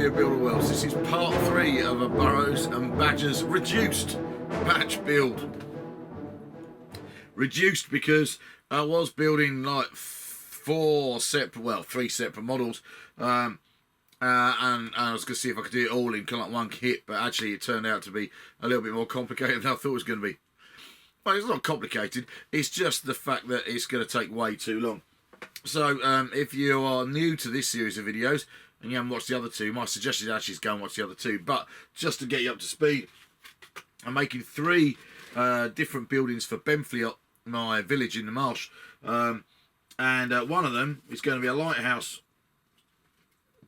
Magathea Builder Worlds. This is part 3 of a Burrows and Badgers reduced batch build. Reduced because I was building like 3 separate models, and I was going to see if I could do it all in kind of like one kit, but actually it turned out to be a little bit more complicated than I thought it was going to be. Well, it's not complicated, it's just the fact that it's going to take way too long. So if you are new to this series of videos and you haven't watched the other two, my suggestion is actually to go and watch the other two. But just to get you up to speed, I'm making 3 different buildings for Beamfleot, my village in the marsh. And one of them is going to be a lighthouse,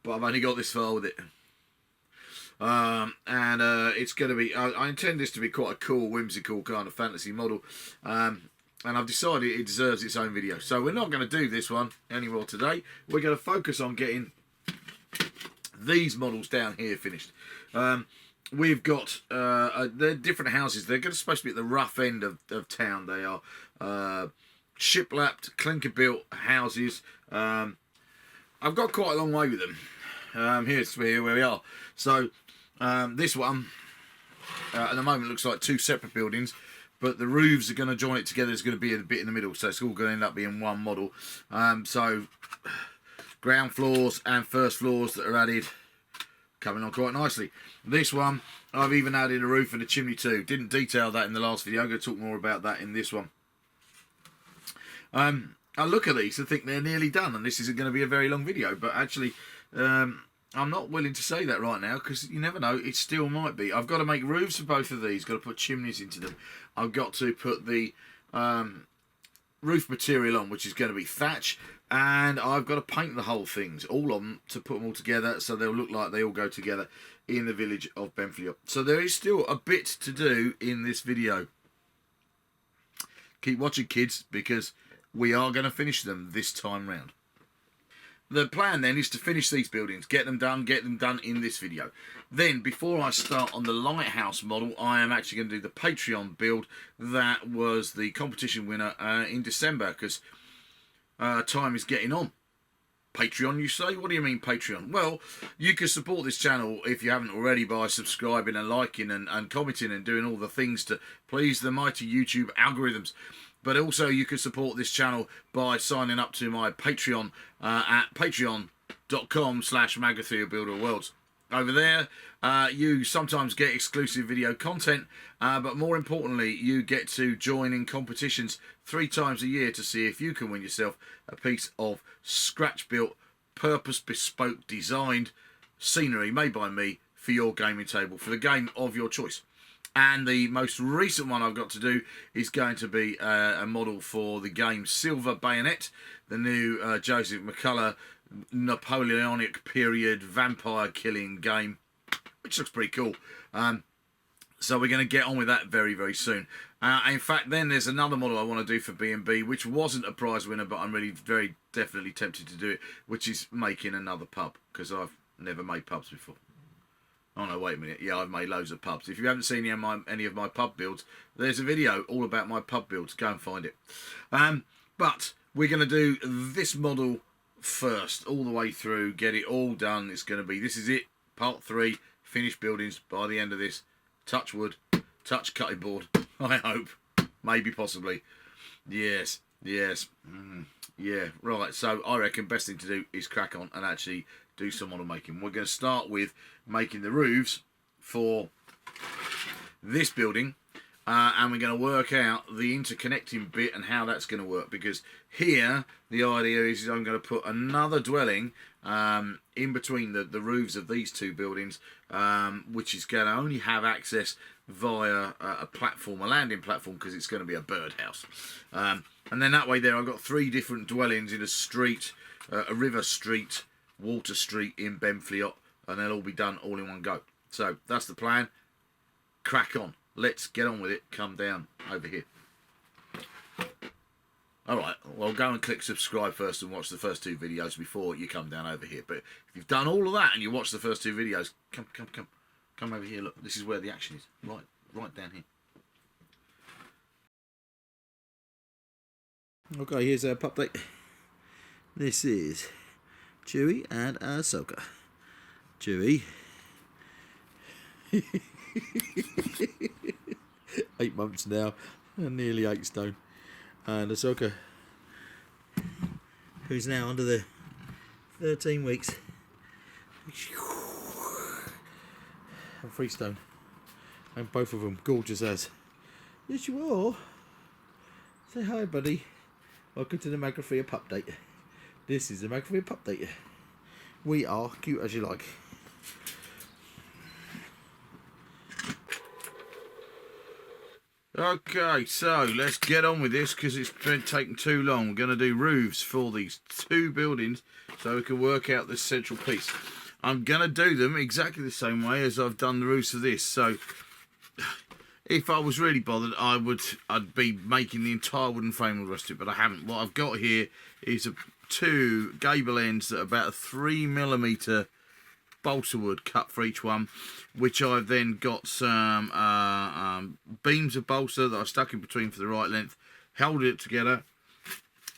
but I've only got this far with it. It's going to be, I intend this to be quite a cool, whimsical kind of fantasy model. And I've decided it deserves its own video. So we're not going to do this one anymore today. We're going to focus on getting these models down here finished. We've got they're different houses. They're supposed to be at the rough end of town. They are shiplapped, clinker-built houses. I've got quite a long way with them. Here's where we are. So this one, at the moment, looks like 2 separate buildings. But the roofs are going to join it together. It's going to be a bit in the middle, so it's all going to end up being one model. So ground floors and first floors that are added, coming on quite nicely. This one, I've even added a roof and a chimney too. Didn't detail that in the last video. I'm going to talk more about that in this one. I look at these and think they're nearly done, and this isn't going to be a very long video. But actually, I'm not willing to say that right now because you never know, it still might be. I've got to make roofs for both of these, got to put chimneys into them. I've got to put the roof material on, which is going to be thatch, and I've got to paint the whole things, all of them, to put them all together so they'll look like they all go together in the village of Beamfleot. So there is still a bit to do in this video. Keep watching, kids, because we are going to finish them this time round. The plan then is to finish these buildings, get them done in this video. Then, before I start on the lighthouse model, I am actually going to do the Patreon build that was the competition winner in December, because time is getting on. Patreon, you say? What do you mean Patreon? Well, you can support this channel if you haven't already by subscribing and liking and commenting and doing all the things to please the mighty YouTube algorithms. But also you can support this channel by signing up to my Patreon at patreon.com/Magathea Builder Worlds. Over there, you sometimes get exclusive video content, but more importantly, you get to join in competitions 3 times a year to see if you can win yourself a piece of scratch-built, purpose-bespoke, designed scenery made by me for your gaming table, for the game of your choice. And the most recent one I've got to do is going to be a model for the game Silver Bayonet, the new Joseph McCullough Napoleonic period vampire killing game, which looks pretty cool. So we're going to get on with that very, very soon. In fact, then there's another model I want to do for B&B, which wasn't a prize winner, but I'm really very definitely tempted to do it, which is making another pub, because I've never made pubs before. Oh no, wait a minute. Yeah, I've made loads of pubs. If you haven't seen any of my pub builds, there's a video all about my pub builds. Go and find it. But we're going to do this model first, all the way through, get it all done. It's going to be, this is it, part 3, finished buildings by the end of this. Touch wood, touch cutting board, I hope. Maybe, possibly. Yes, yes. Yeah, right. So I reckon best thing to do is crack on and actually do some model making. We're going to start with making the roofs for this building, and we're going to work out the interconnecting bit and how that's going to work, because here the idea is I'm going to put another dwelling in between the roofs of these 2 buildings, which is going to only have access via a platform, a landing platform, because it's going to be a birdhouse. And then that way there I've got 3 different dwellings in a street, a river street, Water Street in Beamfleot, and they'll all be done all in one go. So that's the plan. Crack on. Let's get on with it. Come down over here. Alright, well, go and click subscribe first and watch the first 2 videos before you come down over here. But if you've done all of that and you watch the first 2 videos, come over here. Look, this is where the action is. Right down here. Okay, here's our pup date. This is Chewy and Ahsoka. Chewy. 8 months now, and nearly 8 stone. And a soccer who's now under the 13 weeks. And 3 stone. And both of them gorgeous as. Yes, you are. Say hi, buddy. Welcome to the Macleod Pup Date. This is the Macleod Pup Date. We are cute as you like. Okay, so let's get on with this because it's been taking too long. We're going to do roofs for these 2 buildings so we can work out this central piece. I'm going to do them exactly the same way as I've done the roofs for this. So if I was really bothered, I'd be making the entire wooden frame and the rest of it, but I haven't. What I've got here is 2 gable ends that are about a 3mm balsa wood cut for each one, which I've then got some beams of balsa that I stuck in between for the right length, held it together.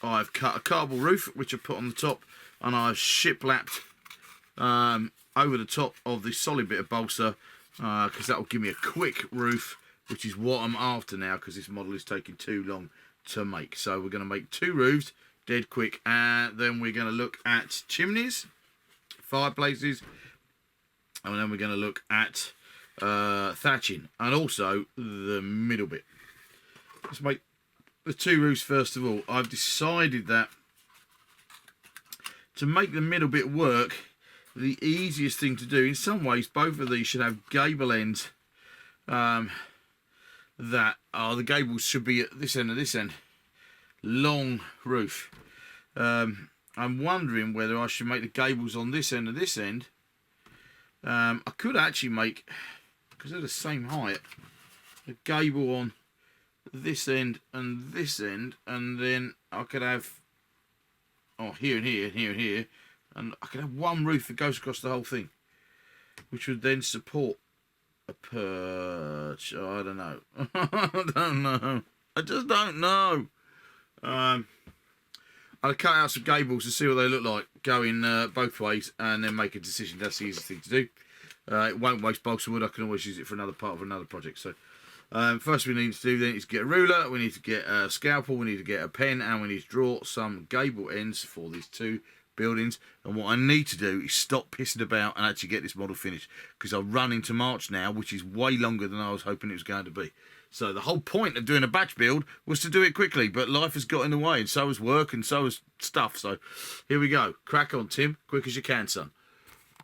I've cut a cardboard roof which I put on the top, and I've shiplapped over the top of this solid bit of balsa because that will give me a quick roof, which is what I'm after now because this model is taking too long to make. So we're going to make 2 roofs dead quick, and then we're going to look at chimneys, fireplaces, and then we're going to look at thatching and also the middle bit. Let's make the 2 roofs first of all. I've decided that to make the middle bit work, the easiest thing to do, in some ways both of these should have gable ends that are, the gables should be at this end and this end. Long roof. I'm wondering whether I should make the gables on this end and this end. I could actually make, because they're the same height, a gable on this end, and then I could have, here and here and here and here, and I could have one roof that goes across the whole thing, which would then support a perch. I don't know. I just don't know. I'll cut out some gables to see what they look like going both ways, and then make a decision. That's the easiest thing to do. It won't waste balsa wood. I can always use it for another part of another project. So first we need to do then is get a ruler, we need to get a scalpel, we need to get a pen, and we need to draw some gable ends for these 2 buildings. And what I need to do is stop pissing about and actually get this model finished, because I've run into March now, which is way longer than I was hoping it was going to be. So the whole point of doing a batch build was to do it quickly, but life has got in the way, and so has work, and so has stuff. So here we go. Crack on, Tim. Quick as you can, son.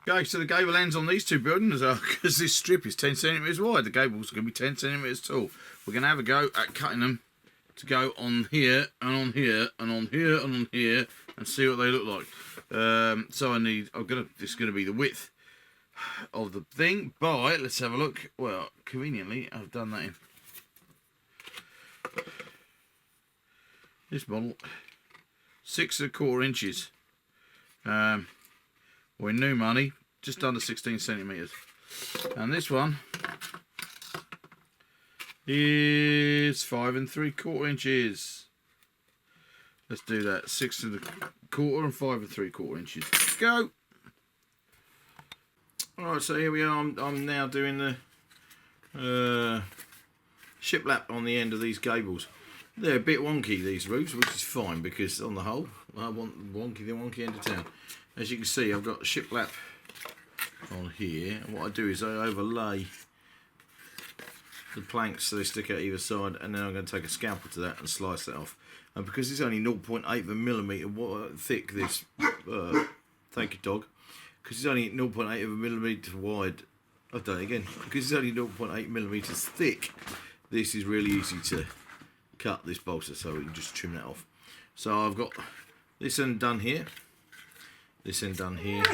Okay, so the gable ends on these 2 buildings, because this strip is 10 centimetres wide, the gable's going to be 10 centimetres tall. We're going to have a go at cutting them to go on here, and on here, and on here, and on here, and see what they look like. So this is going to be the width of the thing by, let's have a look. Well, conveniently, I've done that in this model, 6 1/4 inches. We're new money, just under 16 centimetres. And this one is 5 3/4 inches. Let's do that. 6 1/4 and 5 3/4 inches. Go. All right, so here we are. I'm now doing the shiplap on the end of these gables. They're a bit wonky, these roofs, which is fine, because on the whole, I want the wonky end of town. As you can see, I've got shiplap on here, and what I do is I overlay the planks so they stick out either side, and then I'm going to take a scalpel to that and slice that off. And because it's only 0.8mm thick, this, thank you, dog, because it's only 0.8mm wide, I've done it again, because it's only 0.8mm thick, this is really easy to cut, this balsa, so we can just trim that off. So I've got this end done here, this end done here,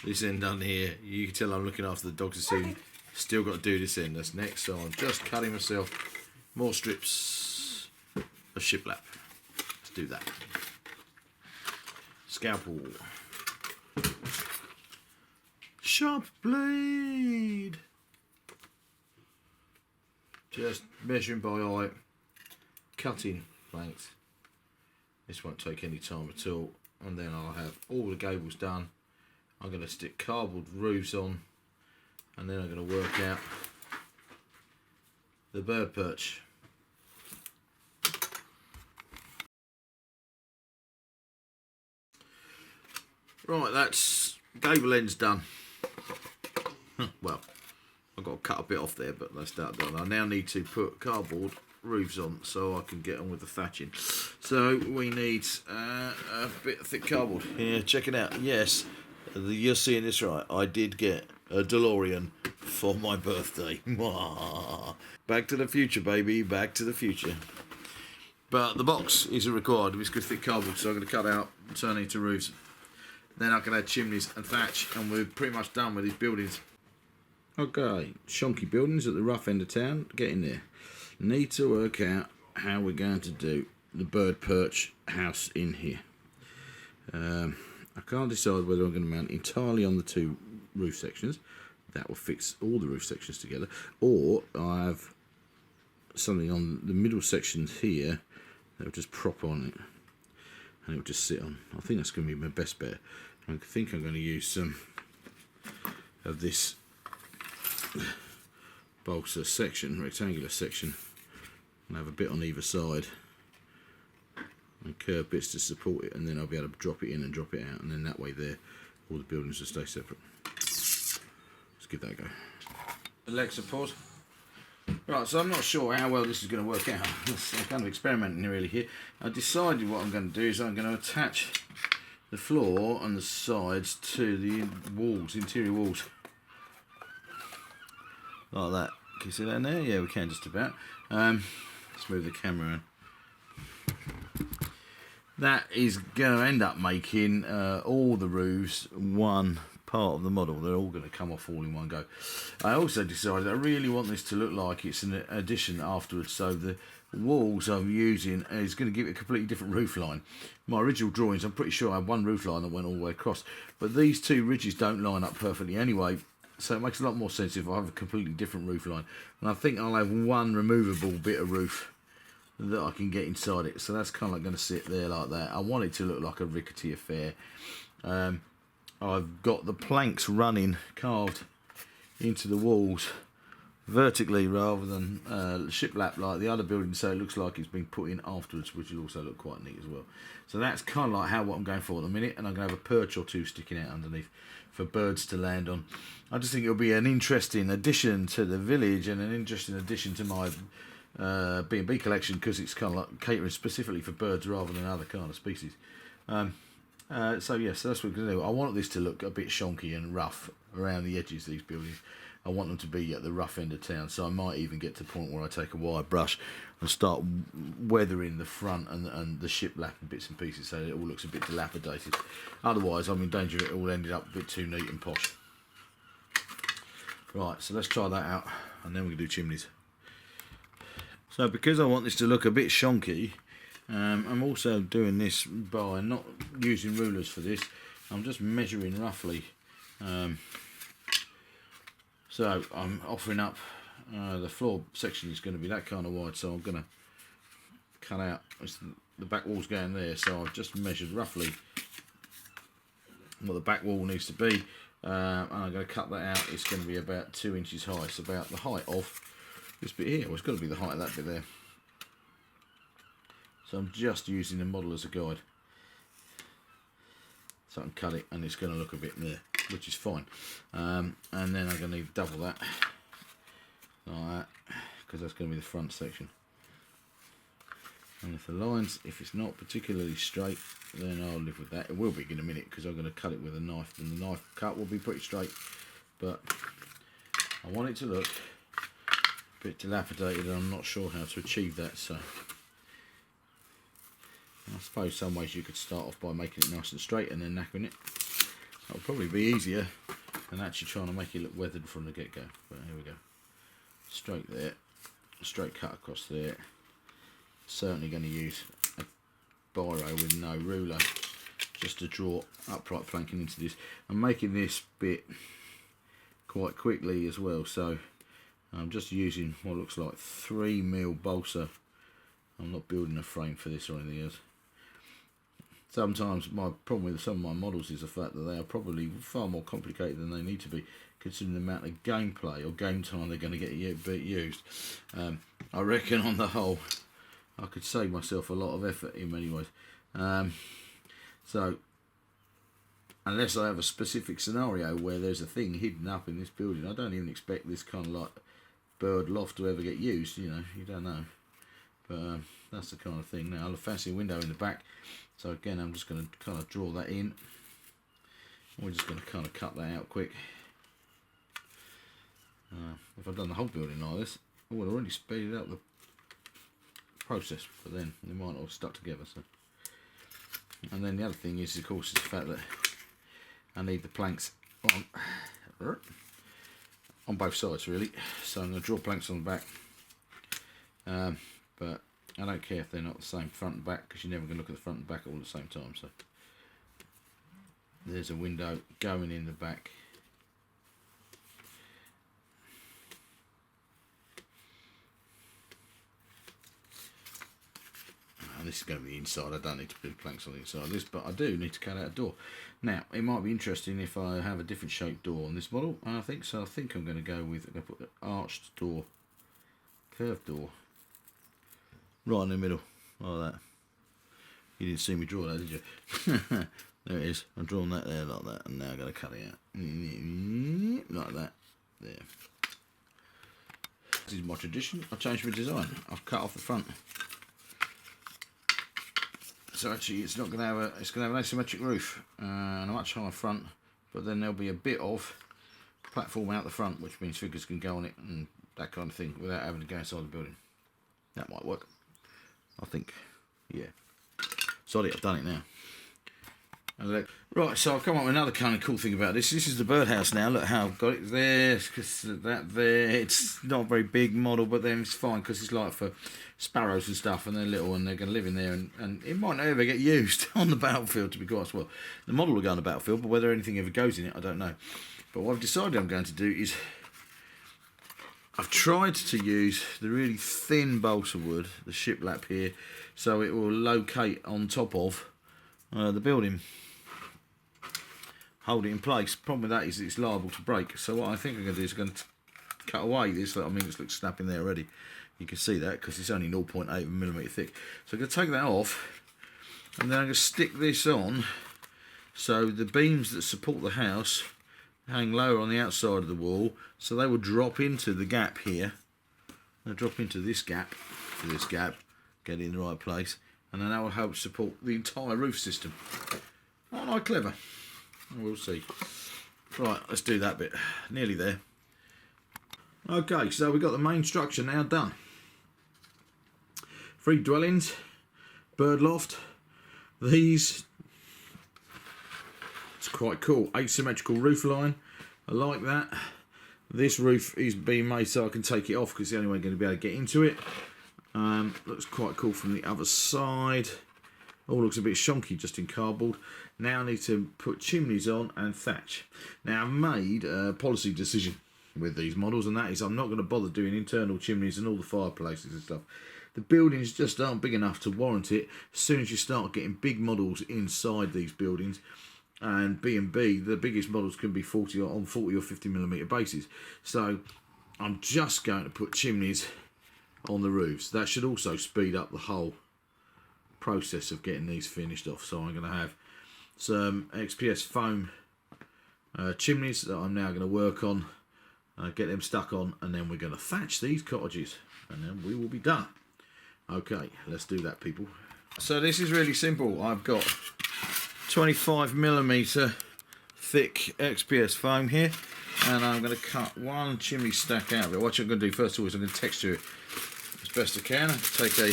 this end done here. You can tell I'm looking after the dogs soon. Still got to do this end, that's next. So I'm just cutting myself more strips of shiplap. Let's do that. Scalpel. Sharp blade. Just measuring by eye, cutting planks. This won't take any time at all, and then I'll have all the gables done, I'm going to stick cardboard roofs on, and then I'm going to work out the bird perch. Right, that's gable ends done. Well, I've got to cut a bit off there, but that's that done. I now need to put cardboard roofs on so I can get on with the thatching. So we need a bit of thick cardboard. Here, check it out. Yes, you're seeing this right. I did get a DeLorean for my birthday. Back to the future, baby. Back to the future. But the box isn't required. It's good thick cardboard, so I'm going to cut out and turn it into roofs. Then I can add chimneys and thatch, and we're pretty much done with these buildings. Okay, shonky buildings at the rough end of town, getting there. Need to work out how we're going to do the bird perch house in here. I can't decide whether I'm going to mount entirely on the two roof sections. That will fix all the roof sections together. Or I have something on the middle sections here that will just prop on it. And it will just sit on. I think that's going to be my best bet. I think I'm going to use some of this Balsa section, rectangular section, and have a bit on either side and curved bits to support it, and then I'll be able to drop it in and drop it out, and then that way there all the buildings will stay separate. Let's give that a go. Alexa, pause. Right, so I'm not sure how well this is going to work out. I'm kind of experimenting really here. I decided what I'm going to do is I'm going to attach the floor and the sides to the walls, interior walls. Like that. Can you see that in there? Yeah, we can just about. Let's move the camera in. That is going to end up making all the roofs one part of the model. They're all going to come off all in one go. I also decided I really want this to look like it's an addition afterwards, so the walls I'm using is going to give it a completely different roof line. My original drawings, I'm pretty sure I had one roof line that went all the way across, but these two ridges don't line up perfectly anyway, so it makes a lot more sense if I have a completely different roof line. And I think I'll have one removable bit of roof that I can get inside it, so that's kind of like going to sit there like that. I want it to look like a rickety affair. I've got the planks running carved into the walls vertically rather than shiplap like the other building, so it looks like it's been put in afterwards, which will also look quite neat as well. So that's kind of like what I'm going for at the minute, and I'm going to have a perch or two sticking out underneath for birds to land on. I just think it'll be an interesting addition to the village and an interesting addition to my B&B collection, because it's kind of like catering specifically for birds rather than other kind of species. So yes, that's what we're going to do. I want this to look a bit shonky and rough around the edges of these buildings. I want them to be at the rough end of town, so I might even get to the point where I take a wire brush and start weathering the front and the shiplap and bits and pieces so that it all looks a bit dilapidated. Otherwise, I'm in danger of it all ending up a bit too neat and posh. Right, so let's try that out, and then we can do chimneys. So because I want this to look a bit shonky, I'm also doing this by not using rulers for this. I'm just measuring roughly. So I'm offering up the floor section is going to be that kind of wide, so I'm going to cut out the back wall's going there, so I've just measured roughly what the back wall needs to be, and I'm going to cut that out. It's going to be about 2 inches high. It's about the height of this bit here. Well, it's got to be the height of that bit there. So I'm just using the model as a guide. So I can cut it, and it's going to look a bit there, which is fine. And then I'm going to need double that, like that, because that's going to be the front section. And if the lines, if it's not particularly straight, then I'll live with that. It will be in a minute, because I'm going to cut it with a knife, and the knife cut will be pretty straight. But I want it to look a bit dilapidated, and I'm not sure how to achieve that, so I suppose some ways you could start off by making it nice and straight and then knackering it. That would probably be easier than actually trying to make it look weathered from the get-go. But here we go. Straight there, straight cut across there. Certainly going to use a biro with no ruler just to draw upright flanking into this. I'm making this bit quite quickly as well, so I'm just using what looks like 3mm balsa. I'm not building a frame for this or anything else. sometimes my problem with some of my models is the fact that they are probably far more complicated than they need to be, considering the amount of gameplay or game time they're going to get used. I reckon on the whole I could save myself a lot of effort in many ways. So unless I have a specific scenario where there's a thing hidden up in this building, I don't even expect this kind of like bird loft to ever get used. You know, you don't know. But that's the kind of thing. Now, I'll fancy a window in the back. So again, I'm just going to kind of draw that in. We're just going to kind of cut that out quick. If I'd done the whole building like this, I would have already speeded up the process. But then they might not have stuck together. So, and then the other thing is, of course, is the fact that I need the planks on both sides, really. So I'm going to draw planks on the back. But I don't care if they're not the same front and back, because you're never going to look at the front and back all at the same time. So there's a window going in the back. And this is going to be the inside. I don't need to put planks on the inside of this, but I do need to cut out a door. Now, it might be interesting if I have a different shaped door on this model. I think so. I think I'm going to go with, I'm going to put the arched door, curved door, right in the middle, like that. You didn't see me draw that, did you? There it is. I've drawn that there like that, and now I'm going to cut it out. Like that. There. This is my tradition. I've changed my design. I've cut off the front. So actually it's not going to have it's going to have an asymmetric roof and a much higher front, but then there'll be a bit of platform out the front, which means figures can go on it and that kind of thing without having to go inside the building. That might work, I think. Yeah. Sorry, I've done it now. Right, so I've come up with another kind of cool thing about this. This is the birdhouse now. Look how I've got it there, because that there. It's not a very big model, but then it's fine because it's like for sparrows and stuff, and they're little and they're going to live in there, and it might not ever get used on the battlefield, to be quite well. The model will go on the battlefield, but whether anything ever goes in it, I don't know. But what I've decided I'm going to do is I've tried to use the really thin balsa wood, the shiplap here, so it will locate on top of the building. Hold it in place. Problem with that is it's liable to break. So what I think I'm going to do is I'm going to cut away this. I mean, it looks snapping there already. You can see that because it's only 0.8mm thick. So I'm going to take that off, and then I'm going to stick this on so the beams that support the house hang lower on the outside of the wall, so they will drop into the gap here. They'll drop into this gap, get in the right place, and then that will help support the entire roof system. Aren't I clever? We'll see. Right, let's do that bit. Nearly there. Okay, so we've got the main structure now done. 3 dwellings, bird loft. These, it's quite cool. Asymmetrical roof line. I like that. This roof is being made so I can take it off because it's the only way I'm going to be able to get into it. Looks quite cool from the other side. All looks a bit shonky just in cardboard. Now I need to put chimneys on and thatch. Now I've made a policy decision with these models, and that is I'm not going to bother doing internal chimneys and all the fireplaces and stuff. The buildings just aren't big enough to warrant it. As soon as you start getting big models inside these buildings, and B&B, the biggest models can be 40 or 50mm bases. So I'm just going to put chimneys on the roofs. That should also speed up the whole process of getting these finished off. So I'm going to have some XPS foam chimneys that I'm now going to work on, get them stuck on, and then we're going to thatch these cottages, and then we will be done. Okay, let's do that, people. So this is really simple. I've got 25mm thick XPS foam here, and I'm going to cut one chimney stack out of it. What I'm going to do first of all is I'm going to texture it as best I can. Take a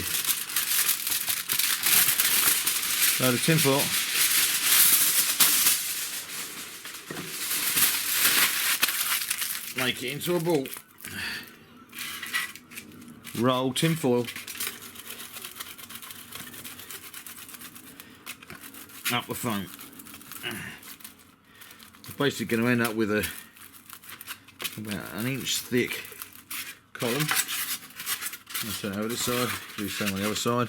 load of tinfoil, make it into a ball, roll tinfoil up the foam. It's basically going to end up with about an inch thick column. I'll turn it over this side, do the same on the other side.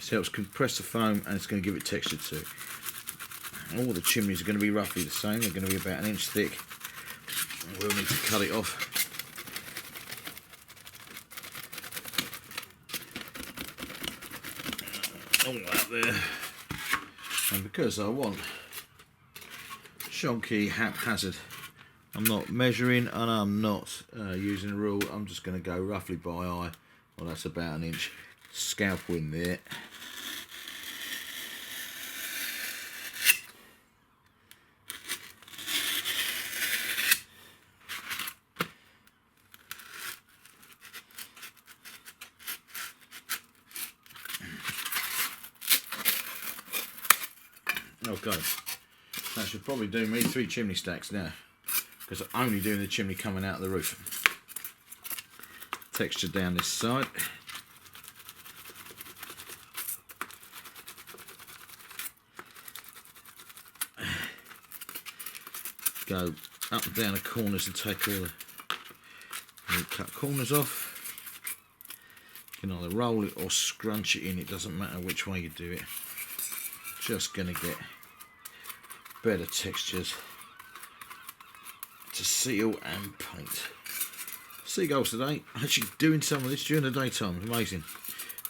This helps compress the foam and it's going to give it texture too. All the chimneys are going to be roughly the same. They're going to be about 1 inch thick. We'll need to cut it off. All that there. And because I want shonky haphazard, I'm not measuring and I'm not using a rule. I'm just going to go roughly by eye. Well, that's about 1 inch. Scalpel in there. Okay, that should probably do me 3 chimney stacks now, because I'm only doing the chimney coming out of the roof. Texture down this side. Go up and down the corners and take all the cut corners off. You can either roll it or scrunch it in, it doesn't matter which way you do it. Just going to get better textures to seal and paint. Seagulls today, actually doing some of this during the daytime, amazing.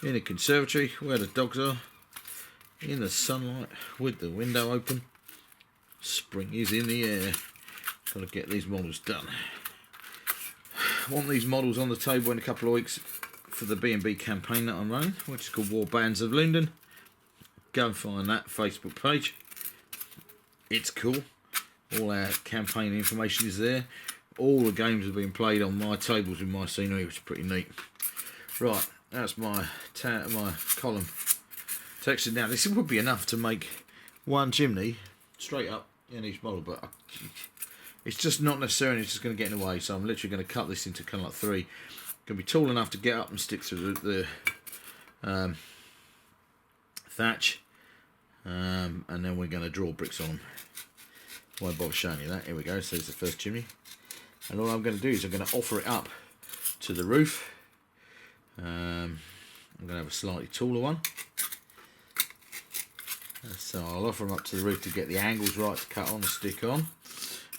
In the conservatory where the dogs are, in the sunlight with the window open. Spring is in the air. Got to get these models done. Want these models on the table in a couple of weeks for the B&B campaign that I'm running, which is called War Bands of Linden. Go and find that Facebook page. It's cool. All our campaign information is there. All the games have been played on my tables with my scenery, which is pretty neat. Right, that's my column texture. Now, this would be enough to make one chimney straight up in each model, but it's just not necessarily. It's just going to get in the way. So I'm literally going to cut this into kind of like 3. Going to be tall enough to get up and stick through the thatch, and then we're going to draw bricks on them. Won't bother showing you that. Here we go. So there's the first chimney, and all I'm going to do is I'm going to offer it up to the roof. I'm going to have a slightly taller one, so I'll offer them up to the roof to get the angles right to cut on and stick on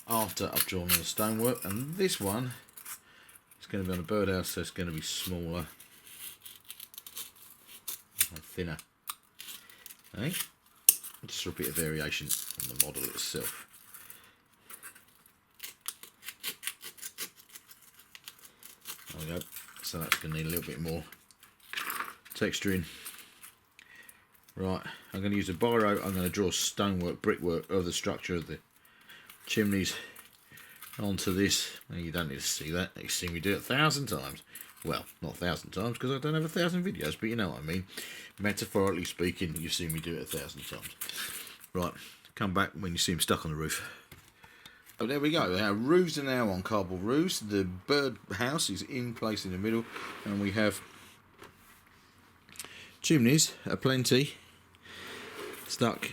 after I've drawn on the stonework. And this one is going to be on a birdhouse, so it's going to be smaller and thinner. Okay? Just a bit of variation on the model itself. There we go. So that's going to need a little bit more texturing. Right, I'm going to use a biro. I'm going to draw stonework, brickwork of the structure of the chimneys onto this. Now, you don't need to see that. You've seen me do it 1,000 times. Well, not 1,000 times because I don't have 1,000 videos, but you know what I mean. Metaphorically speaking, you've seen me do it 1,000 times. Right, come back when you see them stuck on the roof. Oh, there we go. Our roofs are now on cardboard roofs. The bird house is in place in the middle, and we have chimneys aplenty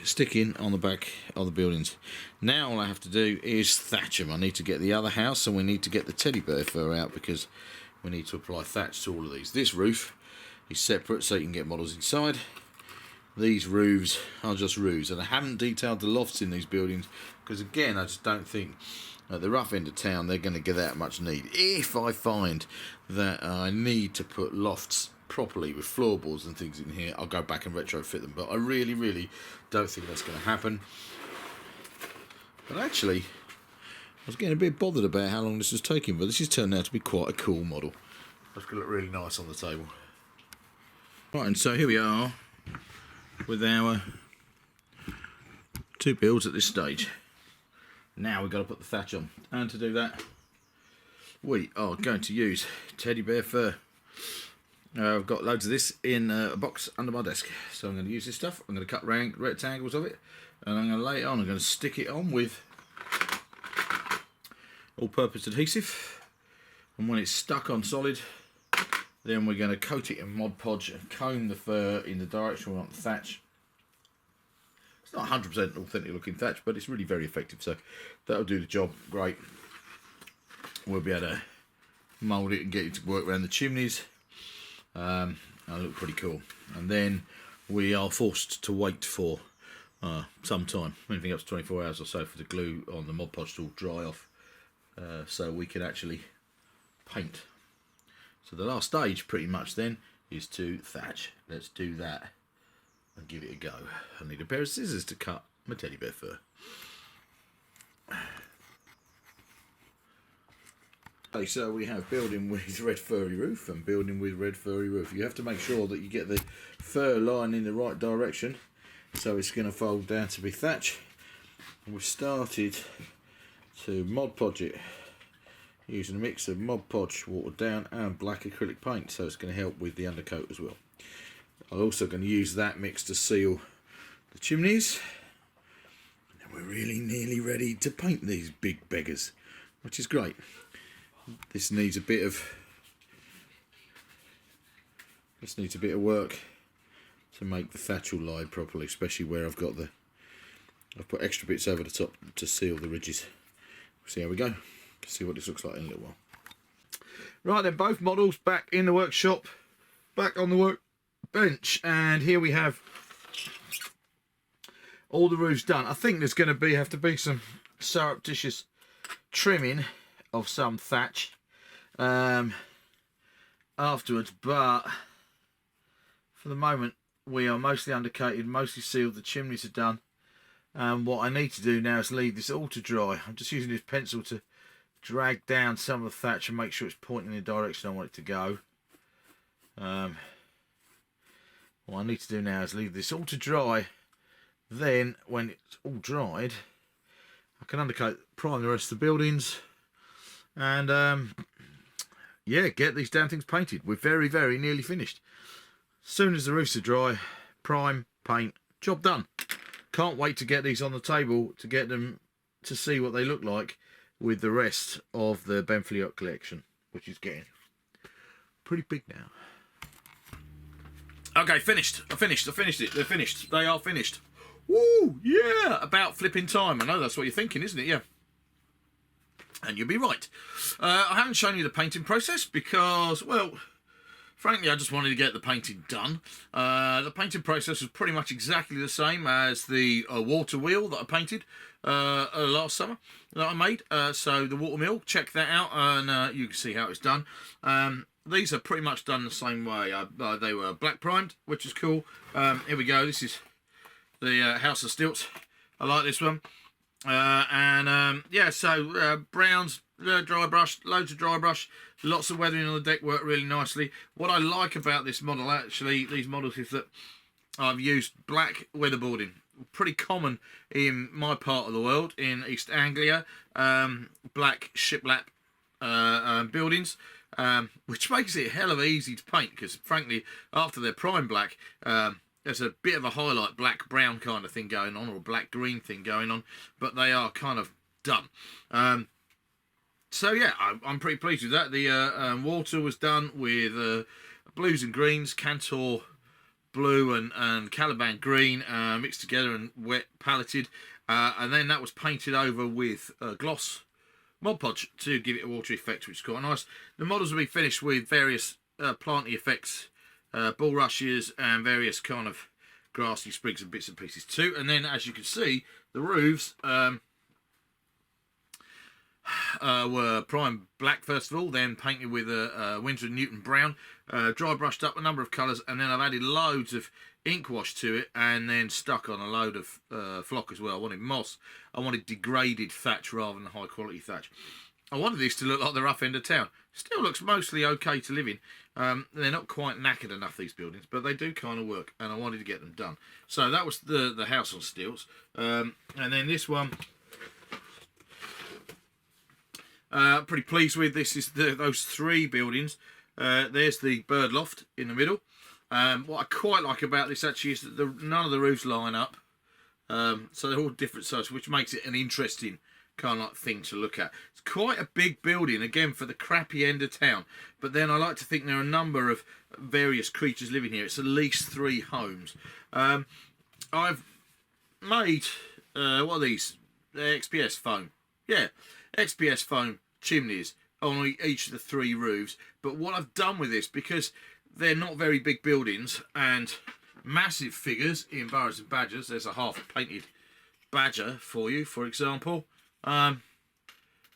sticking on the back of the buildings. Now all I have to do is thatch them. I need to get the other house, and we need to get the teddy bear fur out because we need to apply thatch to all of these. This roof is separate so you can get models inside. These roofs are just roofs, and I haven't detailed the lofts in these buildings because, again, I just don't think at the rough end of town they're going to get that much need. If I find that I need to put lofts properly with floorboards and things in here, I'll go back and retrofit them, but I really, really don't think that's going to happen. But actually, I was getting a bit bothered about how long this was taking, but this has turned out to be quite a cool model. That's going to look really nice on the table. Right, and so here we are with our 2 builds at this stage. Now we've got to put the thatch on, and to do that we are going to use teddy bear fur. I've got loads of this in a box under my desk, so I'm going to use this stuff. I'm going to cut round rectangles of it, and I'm going to lay it on. I'm going to stick it on with all-purpose adhesive, and when it's stuck on solid, then we're going to coat it in Mod Podge and comb the fur in the direction we want the thatch. It's not 100% authentic looking thatch, but it's really very effective, so that'll do the job great. We'll be able to mould it and get it to work around the chimneys. That'll look pretty cool. And then we are forced to wait for some time, anything up to 24 hours or so, for the glue on the Mod Podge to all dry off, so we can actually paint. So the last stage pretty much then is to thatch. Let's do that and give it a go. I need a pair of scissors to cut my teddy bear fur. Okay, so we have building with red furry roof and building with red furry roof. You have to make sure that you get the fur line in the right direction, so it's going to fold down to be thatch. And we've started to Mod Podge it using a mix of Mod Podge, watered down, and black acrylic paint, so it's going to help with the undercoat as well. I'm also going to use that mix to seal the chimneys, and we're really nearly ready to paint these big beggars, which is great. This needs a bit of work to make the thatch all lie properly, especially where I've put extra bits over the top to seal the ridges. See how we go. See what this looks like in a little while. Right then, both models back in the workshop, back on the workbench, and here we have all the roofs done. I think there's going to have to be some surreptitious trimming of some thatch afterwards, but for the moment we are mostly undercoated, mostly sealed. The chimneys are done, and what I need to do now is leave this all to dry. I'm just using this pencil to drag down some of the thatch and make sure it's pointing in the direction I want it to go. What I need to do now is leave this all to dry. Then when it's all dried, I can undercoat, prime the rest of the buildings, and yeah, get these damn things painted. We're very, very nearly finished. As soon as the roofs are dry, prime, paint, job done. Can't wait to get these on the table, to get them to see what they look like with the rest of the Beamfleot collection, which is getting pretty big now. Okay, finished. I finished it. They're finished. They are finished. Woo! Yeah! About flipping time. I know that's what you're thinking, isn't it? Yeah. And you'll be right. I haven't shown you the painting process because, well, frankly, I just wanted to get the painting done. The painting process was pretty much exactly the same as the water wheel that I painted last summer that I made. So the water mill, check that out, and you can see how it's done. These are pretty much done the same way. They were black primed, which is cool. Here we go. This is the House of Stilts. I like this one. Yeah, so browns, dry brush, loads of dry brush, lots of weathering on the deck, worked really nicely. What I like about this model, actually, these models, is that I've used black weatherboarding. Pretty common in my part of the world, in East Anglia, black shiplap buildings, which makes it hell of easy to paint, because frankly, after they're prime black, there's a bit of a highlight black-brown kind of thing going on, or a black-green thing going on, but they are kind of done. So yeah, I'm pretty pleased with that. The water was done with blues and greens, Cantor blue and Caliban green, mixed together and wet paletted, and then that was painted over with gloss Mod Podge to give it a watery effect, which is quite nice. The models will be finished with various planty effects, bulrushes, and various kind of grassy sprigs and bits and pieces too. And then, as you can see, the roofs were prime black first of all, then painted with a Winsor & Newton brown, dry brushed up a number of colours, and then I've added loads of ink wash to it, and then stuck on a load of flock as well. I wanted moss. I wanted degraded thatch rather than high quality thatch. I wanted this to look like the rough end of town. Still looks mostly okay to live in. They're not quite knackered enough, these buildings, but they do kind of work, and I wanted to get them done. So that was the house on stilts. And then this one, pretty pleased with. This is those three buildings. There's the bird loft in the middle. What I quite like about this actually is that none of the roofs line up. So they're all different sizes, which makes it an interesting kind of like thing to look at. It's quite a big building, again, for the crappy end of town. But then I like to think there are a number of various creatures living here. It's at least 3 homes. I've made, what are these? XPS foam. Yeah, XPS foam chimneys on each of the 3 roofs. But what I've done with this, because they're not very big buildings, and massive figures in Burrows Badgers. There's a half painted badger for you, for example. Come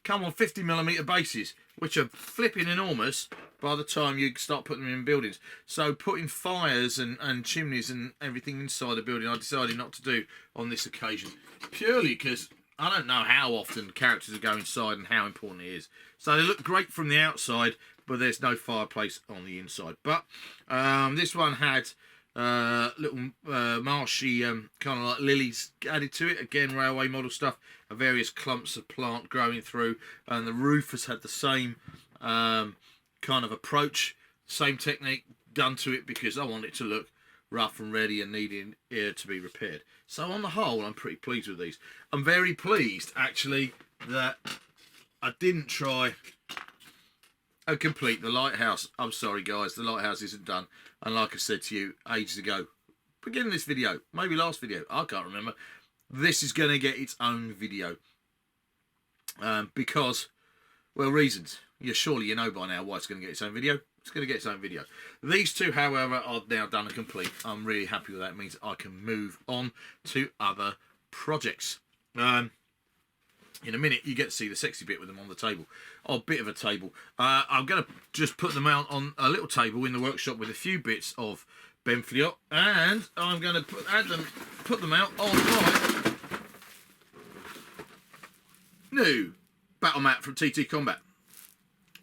on 50mm bases, which are flipping enormous by the time you start putting them in buildings. So putting fires and chimneys and everything inside the building, I decided not to do on this occasion, purely because I don't know how often characters go inside and how important it is. So they look great from the outside, but there's no fireplace on the inside. But this one had little marshy kind of like lilies added to it. Again, railway model stuff. Various clumps of plant growing through, and the roof has had the same kind of approach, same technique done to it, because I want it to look rough and ready and needing to be repaired. So on the whole, I'm pretty pleased with these. I'm very pleased actually that I didn't try and complete the lighthouse. I'm sorry guys, the lighthouse isn't done. And like I said to you ages ago, beginning of this video, maybe last video, I can't remember, this is going to get its own video. Because, well, reasons. Surely you know by now why it's going to get its own video. It's going to get its own video. These two, however, are now done and complete. I'm really happy with that. It means I can move on to other projects. In a minute, you get to see the sexy bit with them on the table. Oh, bit of a table. I'm going to just put them out on a little table in the workshop with a few bits of Beamfleot, and I'm going to put them out on my new battle mat from TT Combat.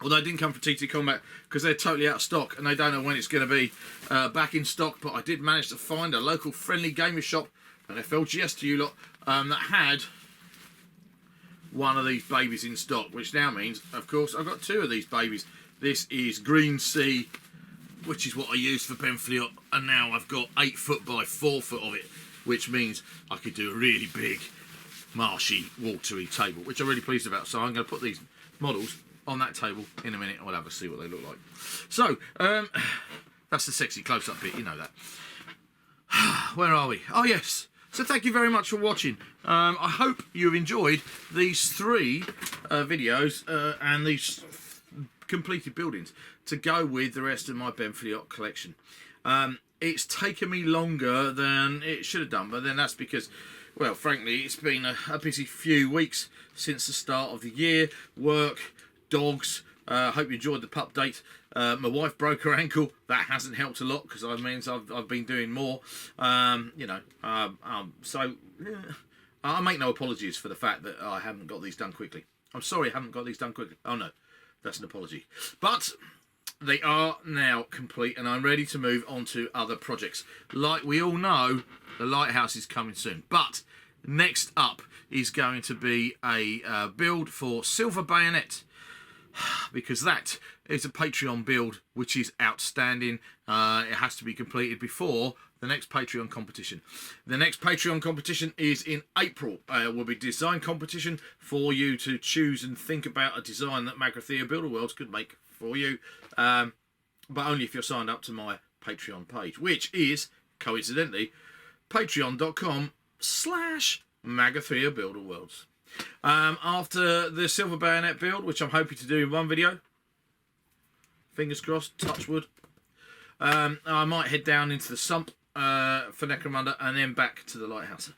Although it didn't come from TT Combat because they're totally out of stock and they don't know when it's going to be back in stock. But I did manage to find a local friendly gamer shop, an FLGS to you lot, that had one of these babies in stock, which now means, of course, I've got two of these babies. This is Green Sea, which is what I used for Beamfleot, and now I've got 8 foot by 4 foot of it, which means I could do a really big, marshy, watery table, which I'm really pleased about. So I'm going to put these models on that table in a minute. I'll have a see what they look like. So that's the sexy close-up bit, you know that. Where are we? Oh yes. So thank you very much for watching. I hope you've enjoyed these 3 videos and these completed buildings to go with the rest of my Beamfleot collection. It's taken me longer than it should have done, but then that's because, well, frankly, it's been a busy few weeks since the start of the year. Work, dogs. Hope you enjoyed the pup date. My wife broke her ankle. That hasn't helped a lot because that means I've been doing more. So I make no apologies for the fact that I haven't got these done quickly. I'm sorry I haven't got these done quickly. Oh no, that's an apology. But they are now complete and I'm ready to move on to other projects. Like we all know, the lighthouse is coming soon. But next up is going to be a build for Silver Bayonet, because that is a Patreon build which is outstanding. It has to be completed before the next Patreon competition. The next Patreon competition is in April. It will be a design competition for you to choose and think about a design that Macleod Builder Worlds could make for you, but only if you're signed up to my Patreon page, which is coincidentally patreon.com/Macleod Builder Worlds. After the Silver Bayonet build, which I'm hoping to do in one video, fingers crossed, touch wood, I might head down into the sump for Necromunda and then back to the lighthouse.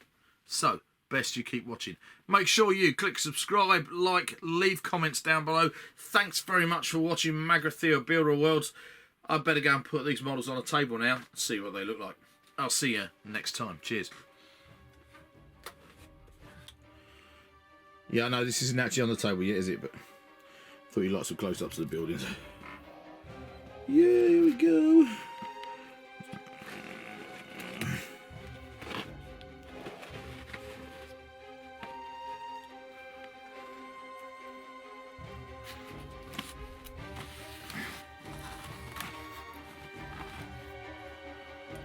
So best you keep watching. Make sure you click subscribe, like, leave comments down below. Thanks very much for watching Macleod Builder Worlds. I better go and put these models on a table now and see what they look like. I'll see you next time. Cheers. Yeah, I know this isn't actually on the table yet, is it? But I thought you'd like some close-ups of the buildings. Yeah, here we go.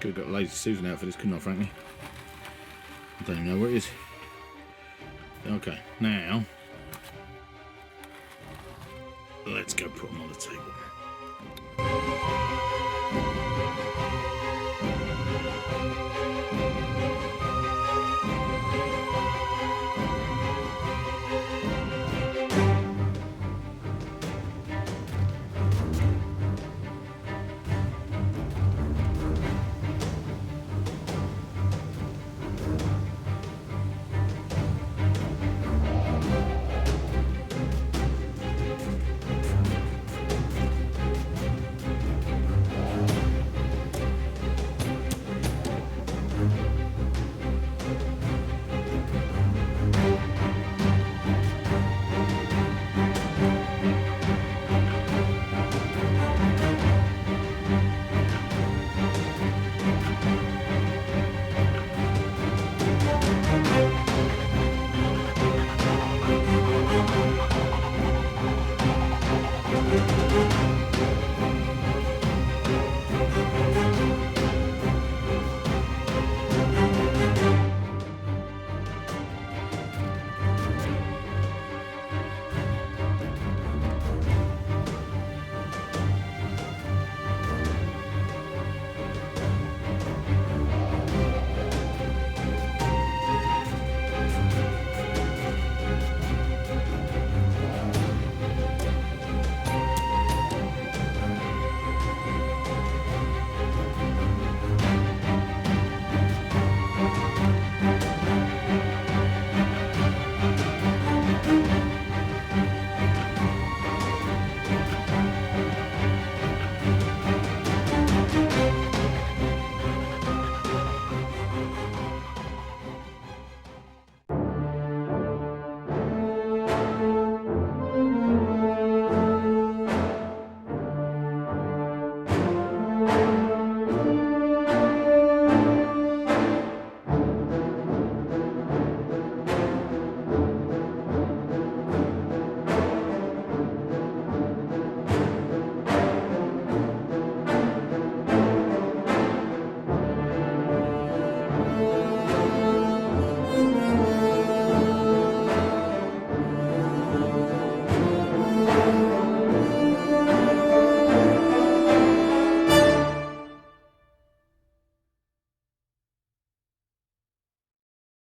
Could have got Lazy Susan out for this, couldn't I, frankly? I don't even know where it is. Okay, now let's go put them on the table.